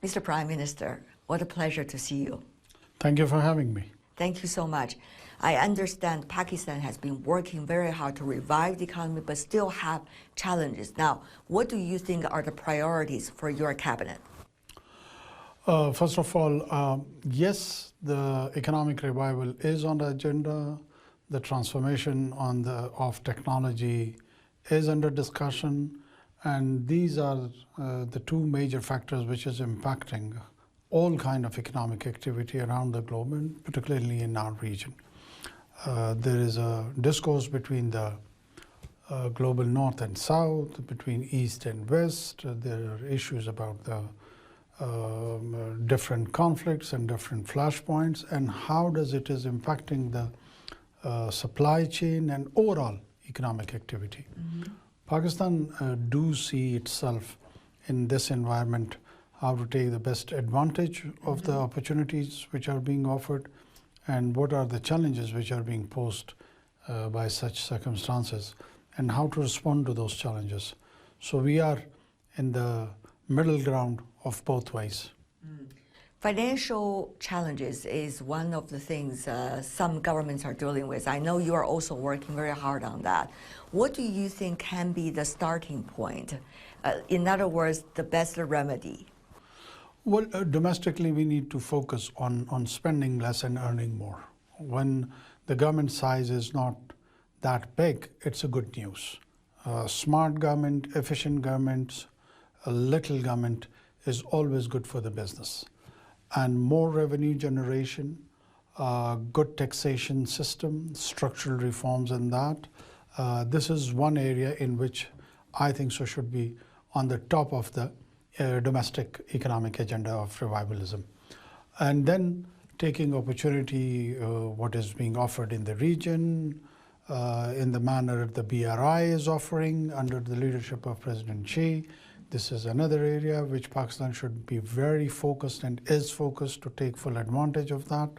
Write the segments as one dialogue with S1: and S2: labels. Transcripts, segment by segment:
S1: Mr. Prime Minister, what a pleasure to see you.
S2: Thank you for having me.
S1: Thank you so much. I understand Pakistan has been working very hard to revive the economy, but still have challenges. Now, what do you think are the priorities for your cabinet?
S2: First of all, yes, the economic revival is on the agenda. The transformation of technology is under discussion. And these are the two major factors which is impacting all kind of economic activity around the globe, and particularly in our region. There is a discourse between the global north and south, between east and west. There are issues about the different conflicts and different flashpoints, and how does it is impacting the supply chain and overall economic activity. Mm-hmm. Pakistan do see itself in this environment, how to take the best advantage of the opportunities which are being offered, and what are the challenges which are being posed by such circumstances, and how to respond to those challenges. So we are in the middle ground of both ways.
S1: Financial challenges is one of the things some governments are dealing with. I know you are also working very hard on that. What do you think can be the starting point? In other words, the best remedy?
S2: Well, domestically, we need to focus on spending less and earning more. When the government size is not that big, it's a good news. Smart government, efficient governments, a little government is always good for the business. And more revenue generation, good taxation system, structural reforms and that. This is one area in which I think so should be on the top of the domestic economic agenda of revivalism. And then taking opportunity, what is being offered in the region, in the manner the BRI is offering under the leadership of President Xi. This is another area which Pakistan should be very focused and is focused to take full advantage of that.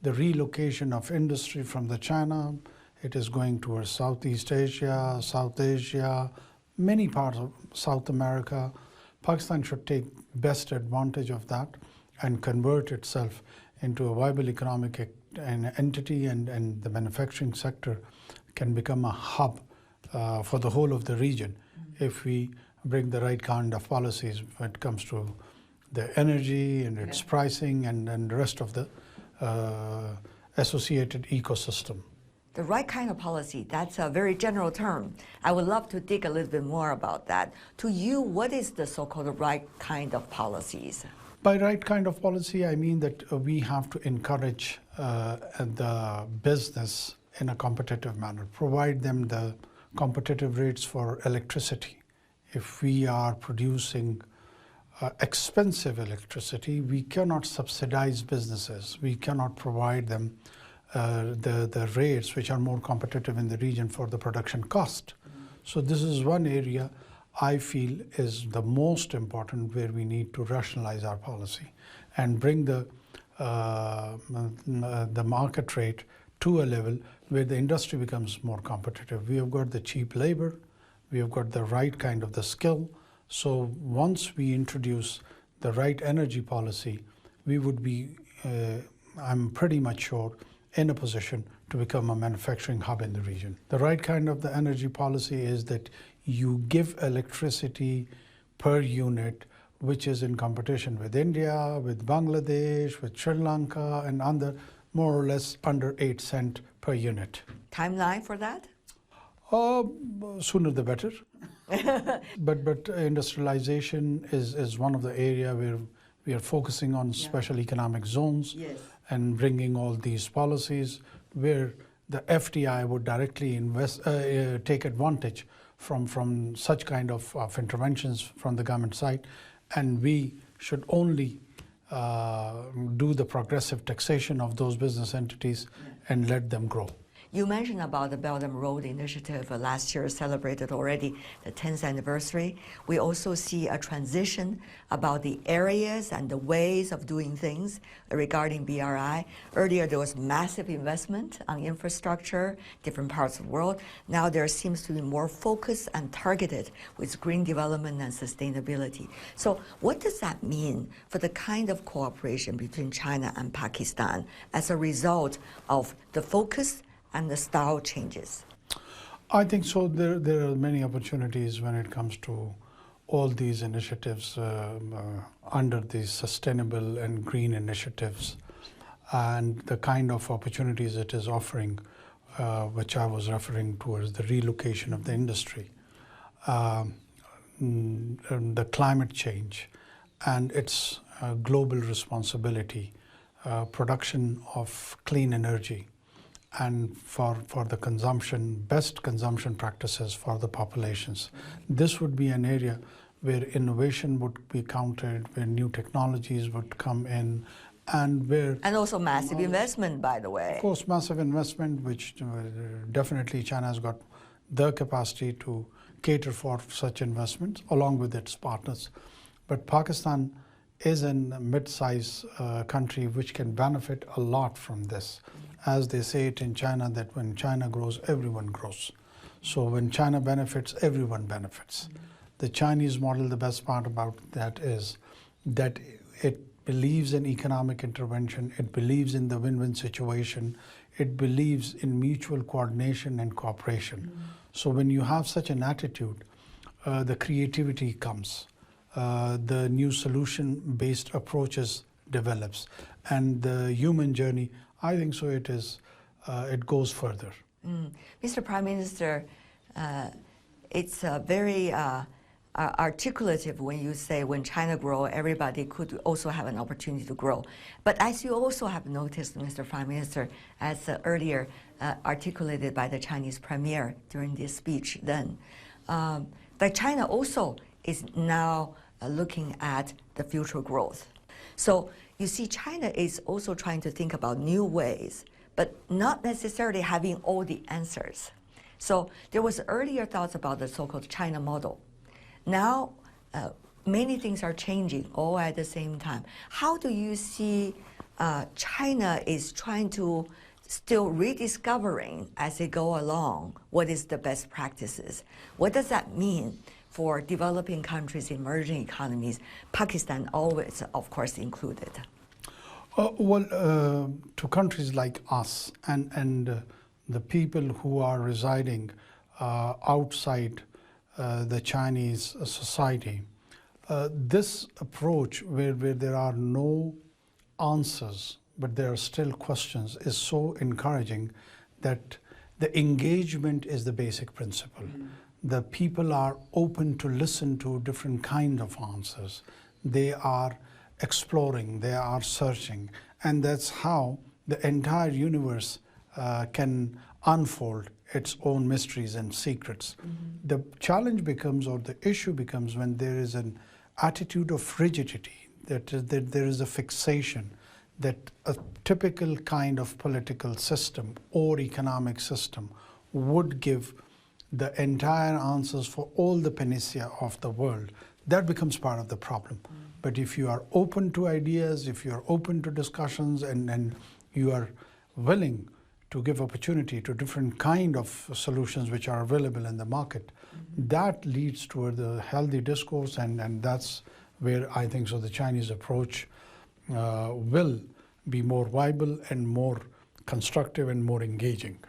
S2: The relocation of industry from the China, it is going towards Southeast Asia, South Asia, many parts of South America. Pakistan should take best advantage of that and convert itself into a viable economic entity, and the manufacturing sector can become a hub for the whole of the region if we bring the right kind of policies when it comes to the energy and its pricing and the rest of the associated ecosystem.
S1: The right kind of policy, that's a very general term. I would love to dig a little bit more about that. To you, what is the so-called right kind of policies?
S2: By right kind of policy, I mean that we have to encourage the business in a competitive manner, provide them the competitive rates for electricity. If we are producing expensive electricity, we cannot subsidize businesses. We cannot provide them the rates which are more competitive in the region for the production cost. So this is one area I feel is the most important, where we need to rationalize our policy and bring the market rate to a level where the industry becomes more competitive. We have got the cheap labor, we have got the right kind of the skill. So once we introduce the right energy policy, we would be, I'm pretty much sure, in a position to become a manufacturing hub in the region. The right kind of the energy policy is that you give electricity per unit, which is in competition with India, with Bangladesh, with Sri Lanka, and under more or less under 8 cents per unit.
S1: Timeline for that?
S2: Sooner the better. but industrialization is one of the area where we are focusing on special economic zones and bringing all these policies where the FDI would directly take advantage from such kind of interventions from the government side, and we should only do the progressive taxation of those business entities and let them grow.
S1: You mentioned about the Belt and Road Initiative last year celebrated already the 10th anniversary. We also see a transition about the areas and the ways of doing things regarding BRI. Earlier, there was massive investment on infrastructure, different parts of the world. Now there seems to be more focus and targeted with green development and sustainability. So what does that mean for the kind of cooperation between China and Pakistan as a result of the focus and the style changes?
S2: I think so. There are many opportunities when it comes to all these initiatives under these sustainable and green initiatives, and the kind of opportunities it is offering, which I was referring towards the relocation of the industry, the climate change, and its global responsibility, production of clean energy, and for the consumption, best consumption practices for the populations. This would be an area where innovation would be counted, where new technologies would come in, and where...
S1: And also massive investment, by the way.
S2: Of course, massive investment, which definitely China has got the capacity to cater for such investments, along with its partners. But Pakistan is a mid-sized country which can benefit a lot from this. As they say it in China, that when China grows, everyone grows. So when China benefits, everyone benefits. The Chinese model, the best part about that is that it believes in economic intervention, it believes in the win-win situation, it believes in mutual coordination and cooperation. So when you have such an attitude, the creativity comes. The new solution-based approaches develops, and the human journey, I think so it is, it goes further.
S1: Mr. Prime Minister, it's very articulative when you say when China grows, everybody could also have an opportunity to grow. But as you also have noticed, Mr. Prime Minister, as earlier articulated by the Chinese Premier during this speech then, that China also is now looking at the future growth. So you see, China is also trying to think about new ways, but not necessarily having all the answers. So there was earlier thoughts about the so-called China model. Now, many things are changing all at the same time. How do you see China is trying to still rediscovering as they go along what is the best practices? What does that mean for developing countries, emerging economies, Pakistan always, of course, included?
S2: To countries like us and the people who are residing outside the Chinese society, this approach where there are no answers, but there are still questions, is so encouraging that the engagement is the basic principle. The people are open to listen to different kind of answers. They are exploring, they are searching, and that's how the entire universe can unfold its own mysteries and secrets. The challenge becomes, or the issue becomes, when there is an attitude of rigidity, that there is a fixation, that a typical kind of political system or economic system would give the entire answers for all the panacea of the world. That becomes part of the problem. But if you are open to ideas, if you are open to discussions, and you are willing to give opportunity to different kind of solutions which are available in the market, that leads toward the healthy discourse, and that's where I think so the Chinese approach will be more viable and more constructive and more engaging.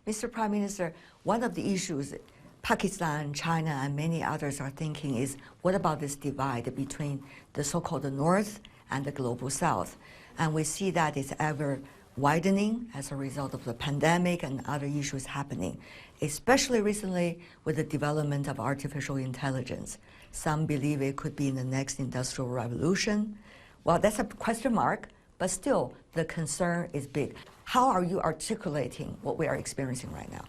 S1: Mr. Prime Minister, one of the issues Pakistan, China, and many others are thinking is, what about this divide between the so-called North and the global South? And we see that it's ever widening as a result of the pandemic and other issues happening, especially recently with the development of artificial intelligence. Some believe it could be in the next industrial revolution. Well, that's a question mark, but still the concern is big. How are you articulating what we are experiencing right now?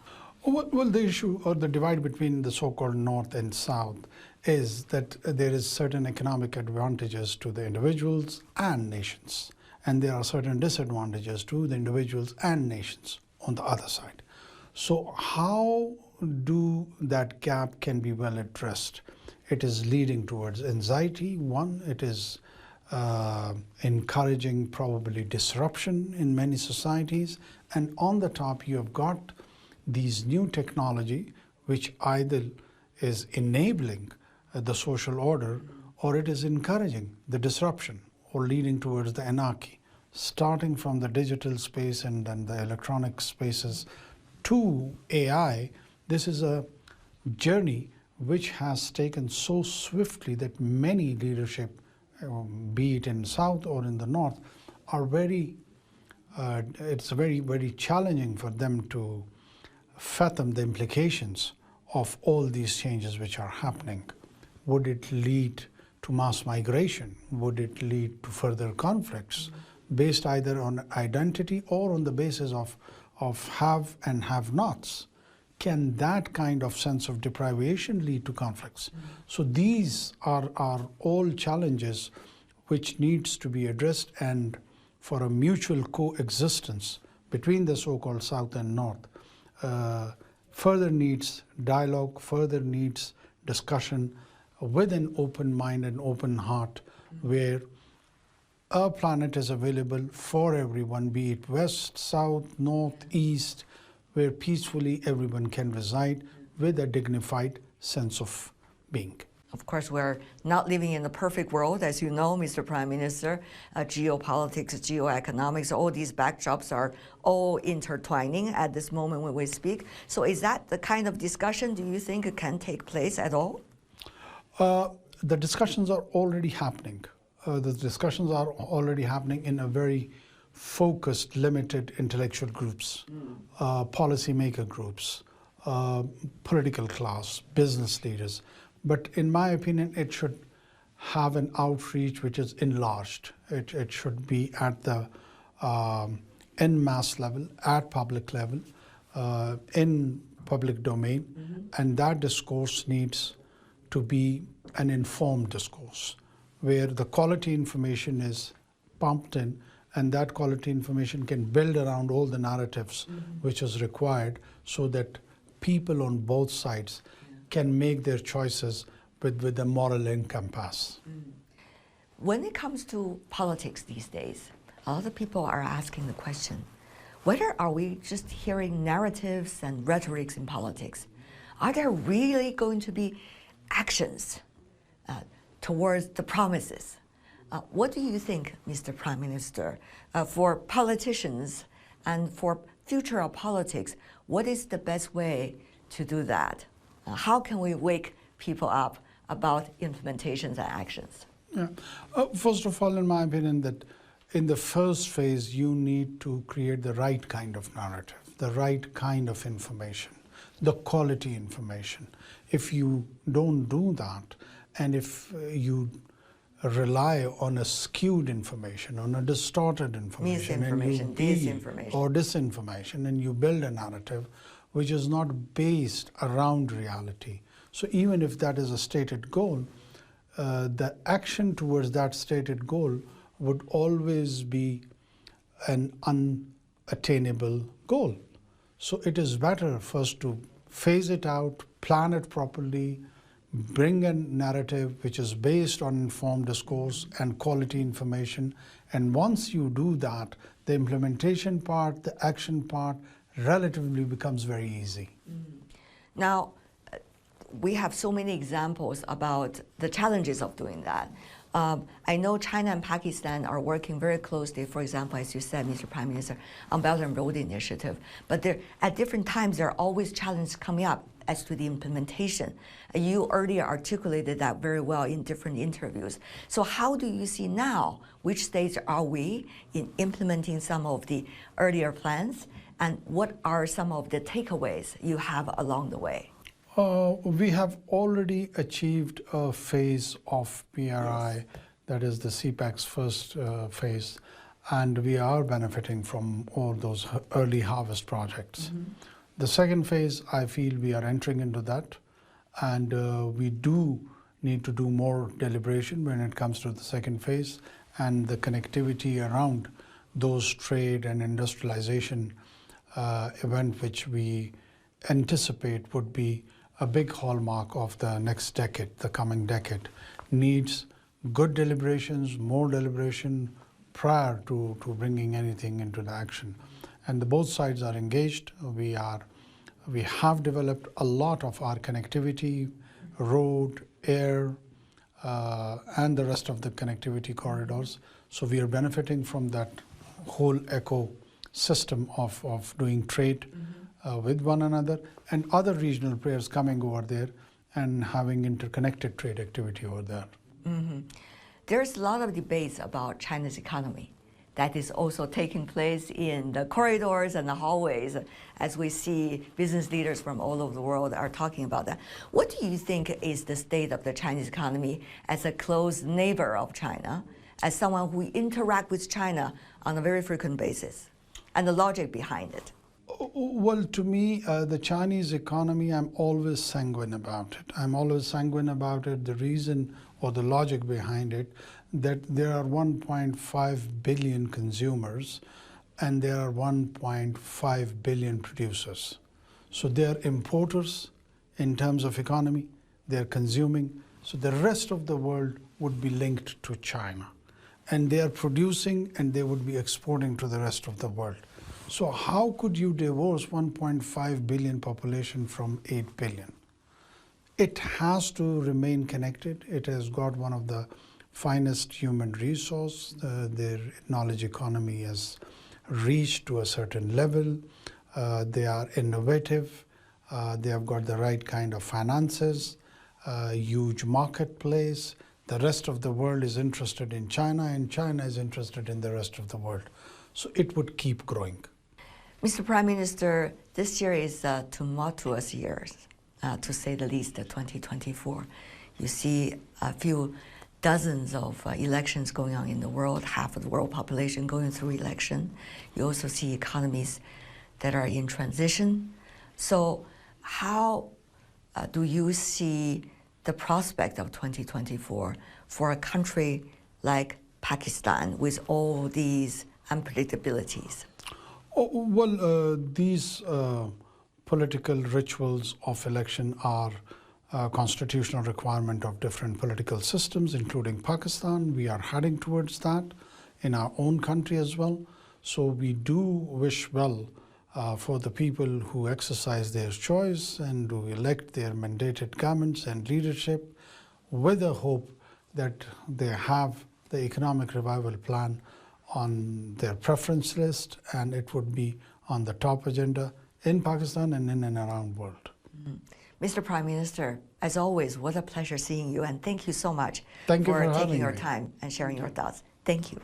S2: Well, the issue or the divide between the so-called North and South is that there is certain economic advantages to the individuals and nations. and there are certain disadvantages to the individuals and nations on the other side. So how do that gap can be well addressed? It is leading towards anxiety. One, it is encouraging probably disruption in many societies. And on the top, you have got these new technology, which either is enabling the social order or it is encouraging the disruption or leading towards the anarchy. Starting from the digital space and then the electronic spaces to AI, this is a journey which has taken so swiftly that many leadership, be it in South or in the North, are it's very, very challenging for them to fathom the implications of all these changes which are happening. Would it lead to mass migration? Would it lead to further conflicts based either on identity or on the basis of have and have-nots? Can that kind of sense of deprivation lead to conflicts? So these are all challenges which needs to be addressed, and for a mutual coexistence between the so-called South and North, further needs dialogue, further needs discussion with an open mind and open heart, where a planet is available for everyone, be it west, south, north, east, where peacefully everyone can reside with a dignified sense of being.
S1: Of course, we're not living in a perfect world, as you know, Mr. Prime Minister. Geopolitics, geoeconomics, all these backdrops are all intertwining at this moment when we speak. So is that the kind of discussion, do you think, can take place at all?
S2: The discussions are already happening. The discussions are already happening in a very focused, limited intellectual groups, policymaker groups, political class, business leaders. But in my opinion, it should have an outreach which is enlarged. It should be at the en masse level, at public level, in public domain, and that discourse needs to be an informed discourse, where the quality information is pumped in, and that quality information can build around all the narratives which is required, so that people on both sides can make their choices with a moral compass.
S1: When it comes to politics these days, a lot of people are asking the question, whether are we just hearing narratives and rhetorics in politics? Are there really going to be actions towards the promises? What do you think, Mr. Prime Minister, for politicians and for future of politics, what is the best way to do that? How can we wake people up about implementations and actions?
S2: Yeah. First of all, in my opinion, that in the first phase, you need to create the right kind of narrative, the right kind of information, the quality information. If you don't do that, and if you rely on a skewed information, on a distorted information,
S1: misinformation, disinformation,
S2: or disinformation, and you build a narrative which is not based around reality. So even if that is a stated goal, the action towards that stated goal would always be an unattainable goal. So it is better first to phase it out, plan it properly, bring a narrative which is based on informed discourse and quality information. And once you do that, the implementation part, the action part, relatively becomes very easy.
S1: Now, we have so many examples about the challenges of doing that. I know China and Pakistan are working very closely, for example, as you said, Mr. Prime Minister, on Belt and Road Initiative. But at different times, there are always challenges coming up as to the implementation. You earlier articulated that very well in different interviews. So how do you see now, which stage are we in implementing some of the earlier plans, and what are some of the takeaways you have along the way?
S2: We have already achieved a phase of PRI, that is the CPAC's first phase, and we are benefiting from all those early harvest projects. The second phase, I feel we are entering into that, and we do need to do more deliberation when it comes to the second phase, and the connectivity around those trade and industrialization event, which we anticipate would be a big hallmark of the next decade, the coming decade, needs good deliberations, more deliberation prior to bringing anything into the action. And both sides are engaged. We have developed a lot of our connectivity, road, air, and the rest of the connectivity corridors. So we are benefiting from that whole ecosystem of doing trade with one another, and other regional players coming over there and having interconnected trade activity over there.
S1: There's a lot of debates about China's economy that is also taking place in the corridors and the hallways, as we see business leaders from all over the world are talking about that. What do you think is the state of the Chinese economy as a close neighbor of China, as someone who interacts with China on a very frequent basis, and the logic behind it?
S2: Well, to me, the Chinese economy, I'm always sanguine about it. I'm always sanguine about it. The reason or the logic behind it, that there are 1.5 billion consumers and there are 1.5 billion producers. So they are importers in terms of economy, they're consuming. So the rest of the world would be linked to China. And they are producing and they would be exporting to the rest of the world. So how could you divorce 1.5 billion population from 8 billion? It has to remain connected. It has got one of the finest human resource. Their knowledge economy has reached to a certain level. They are innovative. They have got the right kind of finances, huge marketplace. The rest of the world is interested in China, and China is interested in the rest of the world. So it would keep growing.
S1: Mr. Prime Minister, this year is a tumultuous year, to say the least, 2024. You see a few dozens of elections going on in the world, half of the world population going through election. You also see economies that are in transition. So how do you see the prospect of 2024 for a country like Pakistan with all these unpredictabilities?
S2: Well, these political rituals of election are a constitutional requirement of different political systems, including Pakistan. We are heading towards that in our own country as well. So we do wish well for the people who exercise their choice and who elect their mandated governments and leadership, with the hope that they have the economic revival plan on their preference list, and it would be on the top agenda in Pakistan and in and around the world.
S1: Mr. Prime Minister, as always, what a pleasure seeing you, and thank you so much
S2: for
S1: taking your time and sharing your thoughts. Thank you.